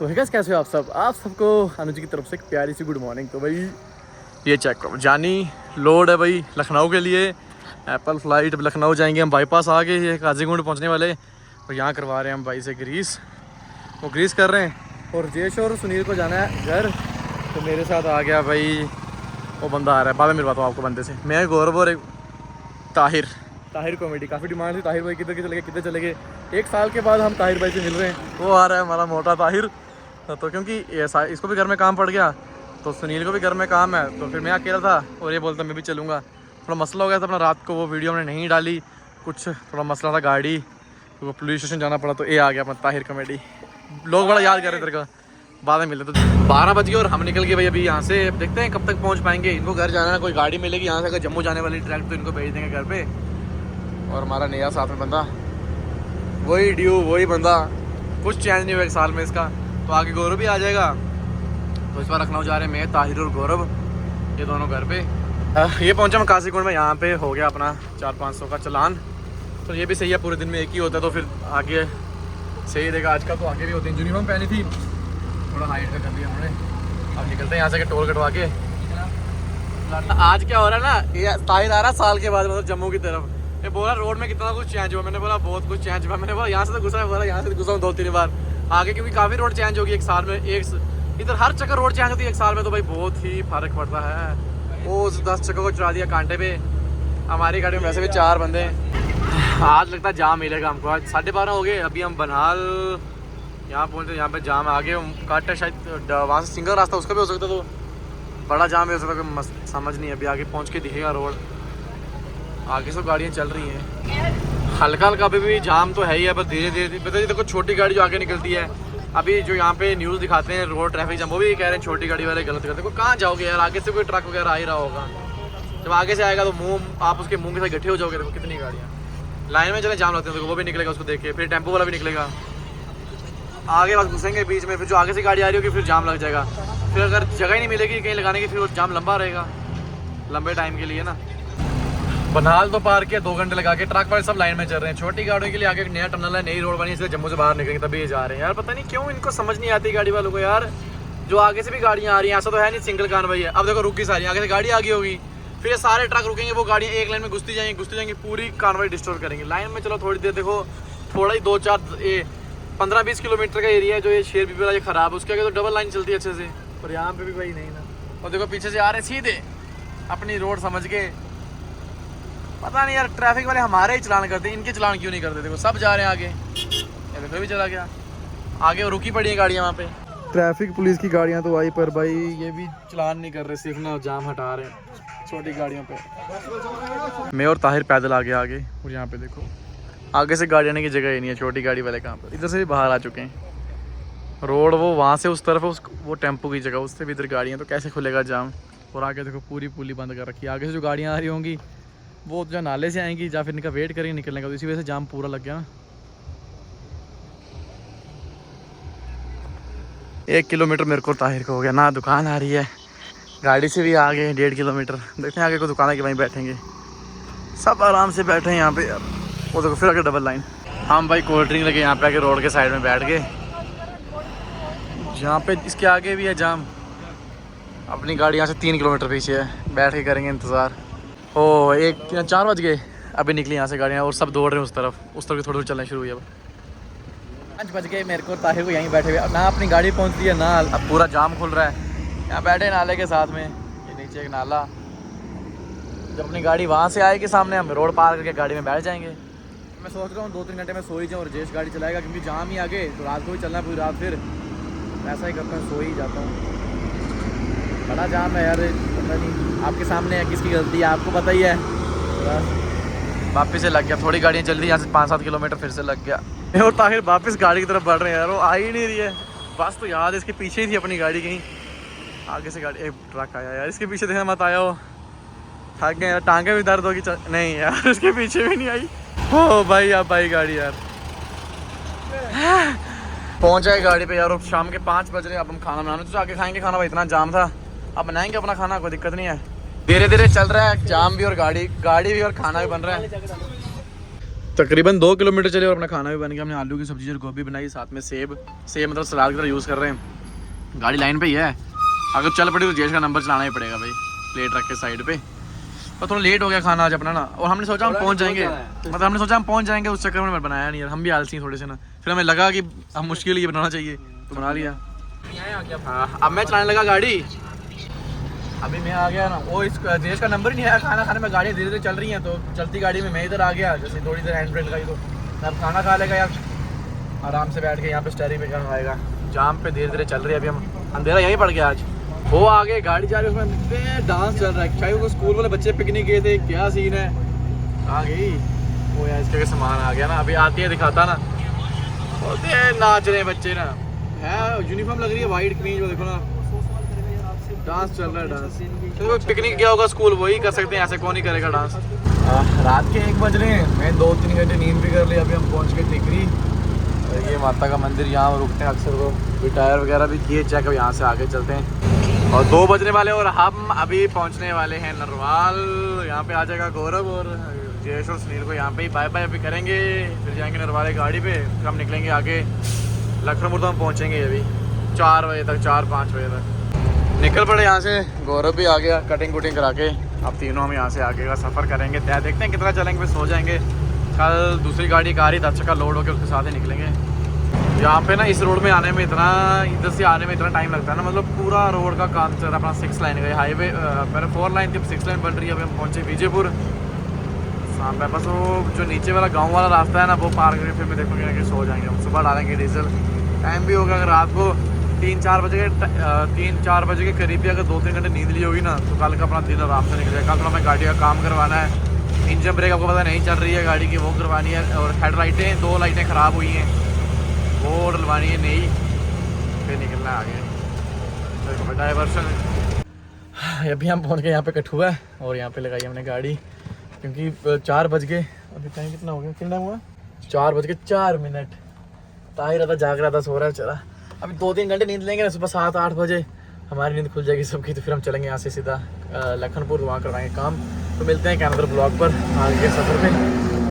तो है कैसे हो आप सब? आप सबको अनुज की तरफ से एक प्यारी सी गुड मॉर्निंग। तो भाई ये चेक करो, जानी लोड है भाई लखनऊ के लिए। एप्पल फ्लाइट लखनऊ जाएंगे हम, बाईपास आ गए, ये काजीगुंड पहुंचने वाले। और यहाँ करवा रहे हैं हम भाई से ग्रीस, वो ग्रीस कर रहे हैं। और जेश और सुनील को जाना है घर, तो मेरे साथ आ गया भाई वो बंदा आ रहा है। बाद में मिलवाता हूँ आपको बंदे से। मैं गौरव और एक ताहिर कॉमेडी, काफ़ी डिमांड थी ताहिर भाई किधर चले गए। 1 साल के बाद हम ताहिर भाई से मिल रहे हैं। वो आ रहा है हमारा मोटा ताहिर। तो क्योंकि इसको भी घर में काम पड़ गया, तो सुनील को भी घर में काम है, तो फिर मैं अकेला था और ये बोलता मैं भी चलूँगा। थोड़ा मसला हो गया था अपना, रात को वो वीडियो हमने नहीं डाली, कुछ थोड़ा मसला था गाड़ी, तो वो पुलिस स्टेशन जाना पड़ा। तो ये आ गया अपना ताहिर कॉमेडी। लोग बड़ा याद कर रहे तेरे का। बाद में मिलते तो 12 बज गए और हम निकल गए भाई अभी यहाँ से। देखते हैं कब तक पहुँच पाएंगे। इनको घर जाना है, कोई गाड़ी मिलेगी यहाँ से अगर जम्मू जाने वाली ट्रैक, तो इनको भेज देंगे घर पे। और हमारा नया साथ में बंदा, वही ड्यू वही बंदा, कुछ चेंज नहीं हुआ 1 साल में इसका। तो आगे गौरव भी आ जाएगा। तो इस बार लखनऊ जा रहे हैं मैं, ताहिर और गौरव, ये दोनों घर पे। ये पहुंचा मैं काजीगुंड में, यहाँ पे हो गया अपना 400-500 का चलान। तो ये भी सही है, पूरे दिन में एक ही होता है, तो फिर आगे सही रहेगा। आजकल तो आगे भी होती है। यूनिफॉर्म पहनी थी, थोड़ा हाइट का कर दिया हमने। अब निकलते हैं यहाँ से टोल कटवा के। आज क्या हो रहा है ना, ये ताहिर आ रहा है साल के बाद मतलब जम्मू की तरफ। ये बोला रोड में कितना कुछ चेंज हुआ, मैंने बोला बहुत कुछ चेंज हुआ। मैंने बोला यहाँ से तो घुसा है, बोला यहाँ से घुसा हूँ 2-3 बार आगे, क्योंकि काफ़ी रोड चेंज होगी 1 साल में। इधर हर जगह रोड चेंज होती है 1 साल में, तो भाई बहुत ही फर्क पड़ता है। वो 10 जगहों को चढ़ा दिया कांटे पे। हमारी गाड़ी में वैसे भी 4 बंदे हैं। आज लगता है जाम मिलेगा हमको। आज 12:30 हो गए, अभी हम बनहाल यहाँ पहुँचे। यहाँ पे जाम आगे काटे, शायद वहाँ से सिंगल रास्ता उसका भी हो सकता, तो बड़ा जाम भी हो सकता, समझ नहीं। अभी आगे पहुँच के दिखेगा रोड। आगे सब गाड़ियाँ चल रही हैं, हल्का हल्का अभी भी जाम तो है ही है, पर धीरे धीरे पता देखो छोटी गाड़ी जो आगे निकलती है। अभी जो यहाँ पे न्यूज़ दिखाते हैं रोड ट्रैफिक जाम, वो भी कह रहे हैं छोटी गाड़ी वाले गलत करते हैं। कहाँ जाओगे यार, आगे से कोई ट्रक वगैरह आ ही रहा होगा। जब आगे से आएगा तो मुँह आप उसके मुँह के साथ गट्ठे हो जाओगे। देखो कितनी गाड़ियाँ लाइन में चले, जाम लगते हैं। देखो वो भी निकलेगा, उसको देख के फिर टेम्पो वाला भी निकलेगा। आगे बस घुसेंगे बीच में, फिर जो आगे से गाड़ी आ रही होगी फिर जाम लग जाएगा। फिर अगर जगह ही नहीं मिलेगी कहीं लगाने की, फिर वो जाम लंबा रहेगा लंबे टाइम के लिए ना। बनहाल तो पार किया 2 घंटे लगा के, ट्रक वाले सब लाइन में चल रहे हैं। छोटी गाड़ियों के लिए आगे एक नया टनल है, नई रोड बनी, इसलिए जम्मू से बाहर निकलेंगे तभी ये जा रहे हैं। यार पता नहीं क्यों इनको समझ नहीं आती गाड़ी वालों को यार। जो आगे से भी गाड़ियाँ आ रही हैं, ऐसा तो है नहीं सिंगल कानवाई है। अब देखो रुकी सारी, आगे से गाड़ी आ गई होगी, फिर ये सारे ट्रक रुकेंगे, वो गाड़ियाँ एक लाइन में घुसती जाएंगी, पूरी कानवाई डिस्टर्ब करेंगे। लाइन में चलो थोड़ी देर, देखो थोड़ा ही 15-20 किलोमीटर का एरिया है जो ये शेर बीबी वाला ये खराब है, उसके आगे तो डबल लाइन चलती है अच्छे से। और यहाँ पे भी भाई नहीं ना। और देखो पीछे से आ रहे सीधे अपनी रोड समझ के। पता नहीं यार ट्रैफिक वाले हमारे ही चलान करते हैं, इनके चलान क्यों नहीं करते। देखो सब जा रहे हैं आगे, ये देखो भी चला गया आगे, और रुकी पड़ी है गाड़ियाँ वहाँ पे। ट्रैफिक पुलिस की गाड़ियाँ तो आई, पर भाई ये भी चलान नहीं कर रहे, सिर्फ ना जाम हटा रहे हैं छोटी गाड़ियों पे। मैं और ताहिर पैदल आगे और यहाँ पे देखो आगे से गाड़ी आने की जगह ही नहीं है, छोटी गाड़ी वाले कहाँ पर। इधर से भी बाहर आ चुके हैं। रोड वो वहाँ से उस तरफ है, वो टेम्पो की जगह, उससे भी इधर गाड़ियाँ, तो कैसे खुलेगा जाम। और आगे देखो पूरी पुली बंद कर रखी है। आगे से जो गाड़ियाँ आ रही होंगी वो जो नाले से आएंगी, या फिर इनका वेट करेंगे निकलने का, तो इसी वजह से जाम पूरा लग गया ना। 1 किलोमीटर मेरे को ताहिर को हो गया ना। दुकान आ रही है, गाड़ी से भी आ गए 1.5 किलोमीटर। देखते हैं आगे को दुकान है कि वहीं बैठेंगे, सब आराम से बैठे हैं यहाँ पे। वो देखो फिर आगे डबल लाइन। हम भाई कोल्ड ड्रिंक लगे यहाँ पे आके रोड के साइड में बैठ गए। जहाँ पे इसके आगे भी है जाम, अपनी गाड़ी यहाँ से 3 किलोमीटर पीछे है, बैठ के करेंगे इंतज़ार। ओ 4 बज गए, अभी निकली यहाँ से गाड़ियाँ और सब दौड़ रहे हैं उस तरफ की थोड़ी चलना शुरू हुई। अब 5 बज गए, मेरे को ताहिर को यहीं बैठे हुए, ना अपनी गाड़ी पहुँच रही है ना अब पूरा जाम खुल रहा है। यहाँ बैठे नाले के साथ में, ये नीचे एक नाला। जब अपनी गाड़ी वहाँ से आएगी सामने, हम रोड पार करके गाड़ी में बैठ जाएंगे। मैं सोच रहा हूँ 2-3 घंटे में सो ही जाऊँ और जेश गाड़ी चलाएगा, क्योंकि जाम ही आगे, तो रात को भी चलना है पूरी रात। फिर ऐसा ही करता हूँ, सो ही जाता हूँ। बड़ा जाम है यार, पता नहीं आपके सामने है किसकी गलती है, आपको पता ही है। वापस से लग गया, थोड़ी गाड़ियाँ चल रही, यहाँ से 5-7 किलोमीटर फिर से लग गया। और ताहिर वापस गाड़ी की तरफ बढ़ रहे हैं यार, वो आ ही नहीं रही है। बस तो याद है इसके पीछे ही थी अपनी गाड़ी, कहीं आगे से गाड़ी, एक ट्रक आया यार, इसके पीछे देखना मत आया हो, थक गए यार, टांगे भी दर्द होगी। नहीं यार इसके पीछे भी नहीं आई हो भाई। अब भाई गाड़ी यार पहुँच जाए गाड़ी पे यार। शाम के 5 बज रहे, अब हम खाना बनाने तो आगे खाएंगे खाना, भाई इतना जाम था। अब बनाएंगे अपना खाना, कोई दिक्कत नहीं है। धीरे धीरे चल रहा है, जाम भी और गाड़ी भी और खाना भी बन रहा है। तकरीबन 2 किलोमीटर चले और अपना खाना भी बन गया। हमने आलू की सब्जी और गोभी बनाई, साथ में सेब मतलब सलाद की तरह यूज़ कर रहे हैं। गाड़ी लाइन पे ही है, अगर चल पड़ी तो जेश का नंबर चलाना ही पड़ेगा भाई, प्लेट रख के साइड पे। और थोड़ा लेट हो गया खाना आज अपना ना, और हमने सोचा हम पहुंच जाएंगे, मतलब हमने सोचा हम पहुंच जाएंगे, उस चक्कर में बनाया नहीं यार, हम भी आलसी हैं थोड़े से ना। फिर हमें लगा कि हम मुश्किल ये बनाना चाहिए तो बना लिया। अब मैं चलाने लगा गाड़ी, अभी मैं आ गया ना, वो इस जेश का नंबर ही नहीं आया खाना खाने में। गाड़ियाँ धीरे धीरे चल रही हैं तो चलती गाड़ी में मैं इधर आ गया, जैसे थोड़ी देर हैंड ब्रेक लगाई तो अब खाना खा लेगा यार आराम से बैठ के। यहाँ पे स्टेयरिंग पे क्या खाएगा, जाम पे धीरे धीरे चल रही है। अभी हम अंधेरा यहीं पड़ गया आज। वो आगे गाड़ी जा रही है, उसमें डांस चल रहा है, चाहे वो स्कूल वाले बच्चे पिकनिक गए थे, क्या सीन है। आ गई वो यार, इसके सामान आ गया ना, अभी आती है दिखाता ना, बोलते हैं नाच रहे हैं बच्चे ना, है यूनिफॉर्म लग रही है वाइट क्रीम, जो देखो ना डांस चल रहा है। डांस तो पिकनिक गया होगा स्कूल, वही कर सकते हैं, ऐसे कौन ही करेगा डांस। रात के 1 बज रहे हैं, मैं 2-3 घंटे नींद भी कर ली। अभी हम पहुँच गए टिकरी, ये माता का मंदिर, यहाँ रुकते हैं अक्सर। वो टायर वगैरह भी किए चेक, अब यहाँ से आगे चलते हैं। और 2 बजने वाले और हम अभी पहुँचने वाले हैं नरवाल। यहाँ पे आ जाएगा गौरव और जयेश और सुनील को यहाँ पे ही बाय बाय अभी करेंगे, फिर जाएंगे नरवाल गाड़ी पे, फिर हम निकलेंगे आगे लखनऊ। तो हम पहुँचेंगे अभी 4 बजे तक, 4-5 बजे तक निकल पड़े यहाँ से। गौरव भी आ गया कटिंग कुटिंग करा के। अब तीनों हम यहाँ से आगे का सफ़र करेंगे तय, देखते हैं कितना चलेंगे, फिर सो जाएंगे। कल दूसरी गाड़ी का आ रही 10 चक्का लोड होकर उसके साथ ही निकलेंगे। यहाँ पे ना इस रोड में आने में इतना, इधर से आने में इतना टाइम लगता है ना, मतलब पूरा रोड का काम चल रहा है। अपना 6 लाइन का हाईवे, पहले 4 लाइन थी, 6 लाइन बन रही है। अभी हम पहुँचे विजयपुर सामने, बस वो जो नीचे वाला गाँव वाला रास्ता है ना, वो पार करके फिर मैं देखूँगी कि सो जाएंगे हम। सुबह डालेंगे डीजल, टाइम भी होगा अगर रात को 3-4 बजे के करीब भी अगर 2-3 घंटे नींद ली होगी ना, तो कल का अपना दिन आराम से निकल जाएगा। कल थोड़ा हमें गाड़ी का काम करवाना है, इंजन ब्रेक आपको पता नहीं चल रही है गाड़ी की, वो करवानी है। और हेड लाइटें 2 लाइटें ख़राब हुई हैं, वो डलवानी है नई, फिर निकलना आगे डाइवर्सन। अभी हम पहुंच गए यहाँ पे कठुआ, और यहाँ पे लगाई हमने गाड़ी, क्योंकि 4 बज गए। अभी टाइम कितना हो गया, कितना हुआ 4:04। ताहिर था जाग रहा था, सो रहा है चला। अभी 2-3 घंटे नींद लेंगे ना, सुबह 7-8 बजे हमारी नींद खुल जाएगी सबकी, तो फिर हम चलेंगे यहाँ से सीधा लखनपुर, वहाँ करवाएंगे काम। तो मिलते हैं कैनदर ब्लॉग पर आगे के सफ़र में।